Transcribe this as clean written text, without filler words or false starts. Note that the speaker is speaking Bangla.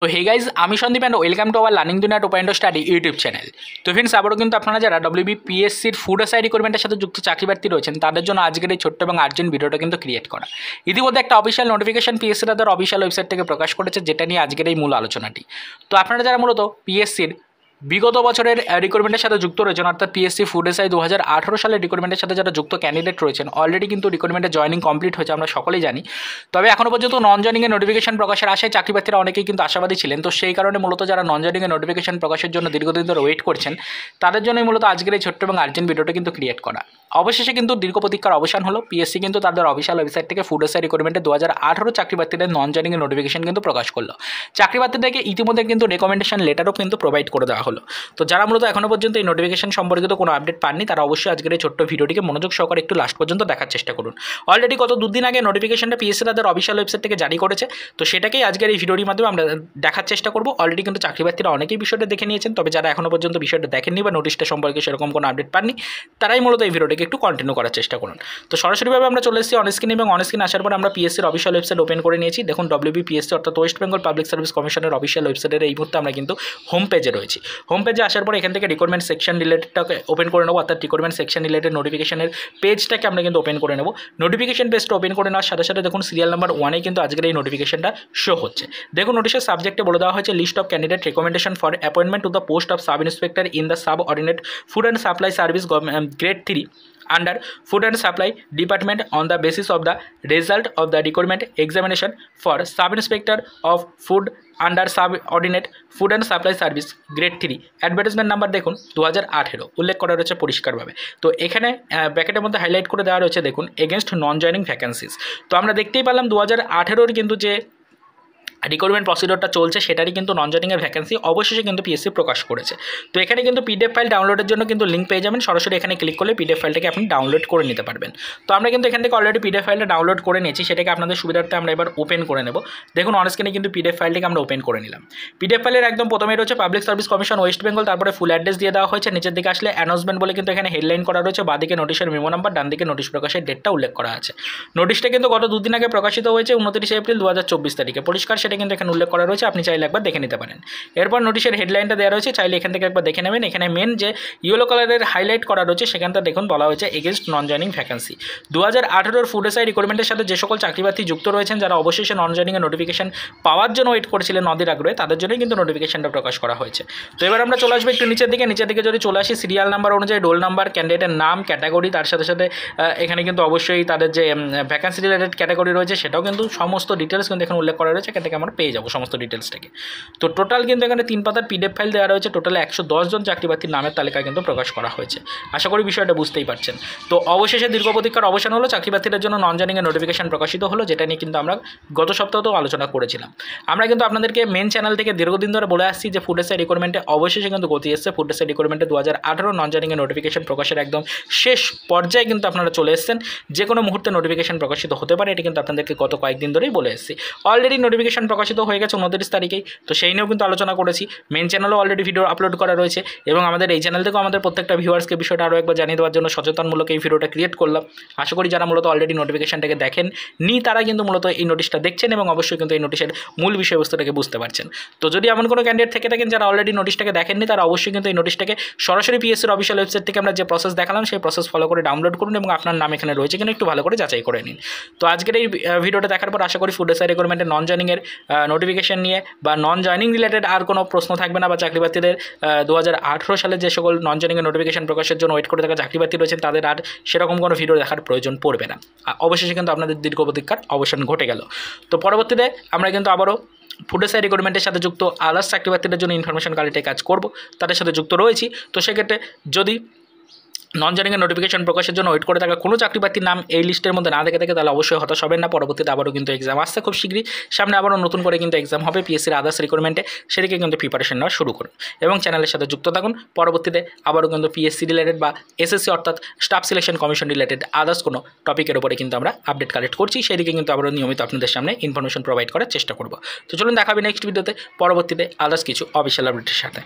তো হে গাইজ, আমি Sandeep and welcome to our learning Duniya 2.0 study YouTube channel. তো ফ্রেন্ডস, আবারও কিন্তু আপনারা যারা WBPSCর ফুড এসআই রিক্রুটমেন্টের সাথে যুক্ত চাকরি প্রার্থী রয়েছেন তাদের জন্য আজকের এই ছোট্ট এবং আর্জেন্ট ভিডিওটা কিন্তু ক্রিয়েট করা। ইতিমধ্যে একটা অফিসিয়াল নোটিফিকেশন পিএসসি তাদের অফিসিয়াল ওয়েবসাইট থেকে প্রকাশ করেছে, যেটা নিয়ে আজকের এই মূল আলোচনাটি। তো আপনারা যারা মূলত পিএসসির বিগত বছরের রিক্রুটমেন্টের সাথে যুক্ত রয়েছেন, অর্থাৎ পিএসসি ফুড এসআই 2018 সালের রিক্রুটমেন্টের সাথে যারা যুক্ত ক্যান্ডিডেট রয়েছেন, অলরেডি কিন্তু রিক্রুটমেন্টের জয়েনিং কমপ্লিট হয়েছে, আমরা সকলেই জানি। তবে এখনও পর্যন্ত নন জয়েনিংয়ের নোটিফিকেশন প্রকাশের আশায় চাকরি প্রার্থীরা অনেকেই কিন্তু আশাবাদী ছিলেন। তো সেই কারণে মূলত যারা নন জয়েনিংয়ের নোটিফিকেশন প্রকাশের জন্য দীর্ঘদিন ধরে ওয়েট করছেন, তাদের জন্যই মূলত আজকের এই ছোট্ট এবং আর্জেন্ট ভিডিওটা কিন্তু ক্রিয়েট করা। অবশেষে কিন্তু দীর্ঘ প্রতীক্ষার অবসান হলো। পিএসসি কিন্তু তাদের অফিসিয়াল ওয়েবসাইট থেকে ফুড এসআই রিক্রুটমেন্টের 2018 চাকরি প্রার্থীদের নন জয়েনিংয়ের নোটিফিকেশন কিন্তু প্রকাশ করলো। চাকরি প্রার্থীদেরকে ইতিমধ্যে কিন্তু রেকমেন্ডেশন লেটারও কিন্তু প্রোভাইড করে দেওয়া হলো। তো যারা মূলত এখনও পর্যন্ত এই নোটিফিকেশন সম্পর্কিত কোনো আপডেট পাননি, তারা অবশ্যই আজকের এই ছোট্ট ভিডিওটিকে মনোযোগ সহকারে একটু লাস্ট পর্যন্ত দেখার চেষ্টা করুন। অলরেডি গত দুদিন আগে নোটিফিকেশনটা পিএসসি তাদের অফিসিয়াল ওয়েবসাইট থেকে জারি করেছে। তো সেটাকেই আজকের এই ভিডিওটির মাধ্যমে আমরা দেখার চেষ্টা করব। অলরেডি কিন্তু চাকরি প্রার্থীরা অনেকেই বিষয়টা দেখে নিয়েছেন, তবে যারা এখনও পর্যন্ত বিষয়টা দেখেননি বা নোটিশটা সম্পর্কে সেরকম কোনো আপডেট পাননি, তারাই মূলত এই ভিডিওটিকে একটু কন্টিনিউ করার চেষ্টা করুন। তো সরাসরিভাবে আমরা চলে এসেছি অনস্ক্রিন, এবং অনস্ক্রিন আসার পর আমরা পিএসসির অফিসিয়াল ওয়েবসাইট ওপেন করে নিয়েছি। দেখুন, WBPSC অর্থাৎ ওয়েস্ট বেঙ্গল পাবলিক সার্ভিস কমিশনের অফিসিয়াল ওয়েবসাইটের এই মুহূর্তে আমরা কিন্তু হোম পেজে রয়েছি। হোম পেজে আসার পর এখান থেকে রিক্রুটমেন্ট সেকশন রিলেটেডটাকে ওপেন করে নেবো, অর্থাৎ রিক্রুটমেন্ট সেকশন রিলেটেড নোটিফিকেশনের পেজটাকে আমরা কিন্তু ওপেন করে নেব। নোটিফিকেশন পেজটা ওপেন করে নেওয়ার সাথে সাথে দেখুন সিরিয়াল নাম্বার 1-এ কিন্তু আজকের এই নোটিফিকেশনটা শো হচ্ছে। দেখুন, নোটিশের সাবজেক্টে বলে দেওয়া হয়েছে list of candidate recommendation for appointment to the post of sub inspector in the subordinate food and supply service grade 3 under Food and Supply Department on the basis of the result of the recruitment examination for Sub-Inspector of Food under Subordinate Food and Supply Service Grade 3 advertisement number দেখুন 2018 উল্লেখ করা রয়েছে পরিষ্কারভাবে। তো এখানে ব্র্যাকেটের মধ্যে হাইলাইট করে দেওয়া রয়েছে দেখুন এগেনস্ট নন জয়েনিং ভ্যাকেন্সিস। তো আমরা দেখতেই পেলাম 2018-র কিন্তু যে রিক্রুটমেন্ট প্রসিডিওরটা চলছে সেটারই কিন্তু নন জয়েনিংয়ের ভ্যাকেন্সি অবশেষে কিন্তু পিএসসি প্রকাশ করেছে। তো এখানে কিন্তু পিডিএফ ফাইল ডাউনলোডের জন্য কিন্তু লিঙ্ক পেয়ে যাবেন, সরাসরি এখানে ক্লিক করলে পিডিএফ ফাইলটাকে আপনি ডাউনলোড করে নিতে পারবেন। তো আমরা কিন্তু এখান থেকে অলরেডি পিডিএফ ফাইলটা ডাউনলোড করে নিয়েছি, সেটাকে আপনাদের সুবিধার্থে আমরা এবার ওপেন করে নেব। দেখুন, অনস্ক্রিনে কিন্তু পিডিএফ ফাইলটাকে আমরা ওপেন করে নিলাম। পিডিএফ ফাইলের একদম প্রথমে রয়েছে public service commission West Bengal, তারপরে ফুল অ্যাড্রেস দিয়ে দেওয়া হয়েছে। নিচের দিকে আসলে অ্যানাউন্সমেন্ট বলে কিন্তু এখানে হেডলাইন করা রয়েছে, বাদিকে নোটিশের মেমো নাম্বার, ডান দিকে নোটিশ প্রকাশের ডেটটা উল্লেখ করা আছে। নোটিশটা কিন্তু গত দুদিন আগে প্রকাশিত হয়েছে 29 এপ্রিল 2024 তারিখে, পরিষ্কার সেটা কিন্তু এখানে উল্লেখ করা রয়েছে, আপনি চাইলে একবার দেখে নিতে পারেন। এরপর নোটিশের হেডলাইনটা দেওয়া রয়েছে, চাইলে এখান থেকে একবার দেখে নেবেন। এখানে মেন যে ইয়েলো কালারের হাইলাইট করা রয়েছে সেখানটা দেখুন বলা হয়েছে এগেনস্ট নন জয়েনিং ভ্যাকেন্সি। 2018-র ফুড এসআই রিক্রুটমেন্টের সাথে যে সকল চাকরি প্রার্থী যুক্ত রয়েছেন, যারা অবশেষে নন জয়েনিংয়ের নোটিফিকেশন পাওয়ার জন্য ওয়েট করেছিলেন নদীর আগ্রহে, তাদের জন্যই কিন্তু নোটিফিকেশনটা প্রকাশ করা হয়েছে। তো এবার আমরা চলে আসবো একটু নিচের দিকে যদি চলে আসি সিরিয়াল নাম্বার অনুযায়ী রোল নাম্বার, ক্যান্ডিডেটের নাম, ক্যাটাগরি, তার সাথে সাথে এখানে কিন্তু অবশ্যই তাদের যে ভ্যাকেন্সি রিলেটেড ক্যাটাগরি রয়েছে সেটাও কিন্তু সমস্ত ডিটেলস কিন্তু এখানে উল্লেখ করা রয়েছে, এখান থেকে আমরা পেয়ে যাবো সমস্ত ডিটেলসটাকে। তো টোটাল কিন্তু এখানে 3 পাতার পিডিএফ ফাইল দেওয়া রয়েছে, টোটালে 110 জন চাকরি প্রার্থীর নামের তালিকা কিন্তু প্রকাশ করা হয়েছে। আশা করি বিষয়টা বুঝতেই পারছেন। তো অবশেষে দীর্ঘ প্রতীক্ষার অবসান হলো, চাকরি প্রার্থীদের জন্য নন জয়েনিংয়ের নোটিফিকেশন প্রকাশিত হলো, যেটা নিয়ে কিন্তু আমরা গত সপ্তাহেও আলোচনা করেছিলাম। আমরা কিন্তু আপনাদেরকে মেন চ্যানেল থেকে দীর্ঘদিন ধরে বলে আসছি যে ফুড এসআই রিক্রুটমেন্টে অবশেষে কিন্তু গতি এসেছে। ফুড এসআই রিক্রুটমেন্টে 2018 নন জয়েনিংয়ের নোটিফিকেশন প্রকাশের একদম শেষ পর্যায়ে কিন্তু আপনারা চলে এসেছেন। যে কোনো মুহূর্তে নোটিফিকেশন প্রকাশিত হতে পারে, এটি কিন্তু আপনাদেরকে গত কয়েকদিন ধরেই বলে এসেছি। অলরেডি নোটিফিকেশন প্রকাশিত হয়ে গেছে 29 তারিখেই, তো সেই নিয়েও কিন্তু আলোচনা করেছি। মেন চ্যানেলও অলরেডি ভিডিও আপলোড করা রয়েছে, এবং আমাদের এই চ্যানেল থেকেও আমাদের প্রত্যেকটা ভিউয়ার্সকে বিষয়টা আরও একবার জানিয়ে দেওয়ার জন্য সচেতনমূলক এই ভিডিওটা ক্রিয়েট করলাম। আশা করি যারা মূলত অলরেডি নোটিফিকেশনটাকে দেখেন নি তারা কিন্তু মূলত এই নোটিশটা দেখছেন এবং অবশ্যই কিন্তু এই নোটিশের মূল বিষয়বস্তুটাকে বুঝতে পারছেন। তো যদি এমন কোনো ক্যান্ডিডেট থেকে থাকেন যারা অলরেডি নোটিশটাকে দেখেননি, তারা অবশ্যই কিন্তু এই নোটিশটাকে সরাসরি পিএসসির অফিসিয়াল ওয়েবসাইট থেকে আমরা যে প্রসেস দেখালাম সেই প্রসেস ফলো করে ডাউনলোড করুন, এবং আপনার নাম এখানে রয়েছে কিনা একটু ভালো করে যাচাই করে নিন। তো আজকের এই ভিডিওটা দেখার পর আশা করি ফুড এসআই রিক্রুটমেন্টের নন জয়েনিংয়ের নোটিফিকেশন নিয়ে বা নন জয়েনিং রিলেটেড আর কোনো প্রশ্ন থাকবে না, বা চাকরি প্রার্থীদের 2018 সালে যে সকল নন জয়েনিংয়ের নোটিফিকেশন প্রকাশের জন্য ওয়েট করে থাকা চাকরি প্রার্থী রয়েছেন তাদের আর সেরকম কোনো ভিডিও দেখার প্রয়োজন পড়বে না। অবশেষে কিন্তু আপনাদের দীর্ঘ প্রতীক্ষার অবসান ঘটে গেল। তো পরবর্তীতে আমরা কিন্তু আবারও ফুড এসআই রিক্রুটমেন্টের সাথে যুক্ত আদার্স চাকরি প্রার্থীদের জন্য ইনফরমেশন কালেক্টের কাজ করব, তাদের সাথে যুক্ত রয়েছি। তো সেক্ষেত্রে যদি নন জয়েনিংয়ের নোটিফিকেশন প্রকাশের জন্য ওয়েট করে থাকা কোনো চাকরি প্রার্থীর নাম এই লিস্টের মধ্যে না দেখে থাকে, তাহলে অবশ্যই হতাশ হবেন না। পরবর্তীতে আবারও কিন্তু এক্সাম আসছে খুব শীঘ্রই, সামনে আবারও নতুন করে কিন্তু এক্সাম হবে পিএসসির আদার্স রিক্রুটমেন্টে, সেদিকে কিন্তু প্রিপারেশন নেওয়া শুরু করুন এবং চ্যানেলের সাথে যুক্ত থাকুন। পরবর্তীতে আবারও কিন্তু পিএসসি রিলেটেড বা এসএসসি অর্থাৎ staff selection commission related others কোনো টপিকের উপরে কিন্তু আমরা আপডেট কালেক্ট করছি, সেদিকে কিন্তু আবারও নিয়মিত আপনাদের সামনে ইনফরমেশন প্রোভাইড করার চেষ্টা করব। তো চলুন দেখাবে নেক্সট ভিডিওতে পরবর্তীতে আদার্স কিছু অফিসিয়াল আপডেটের সাথে।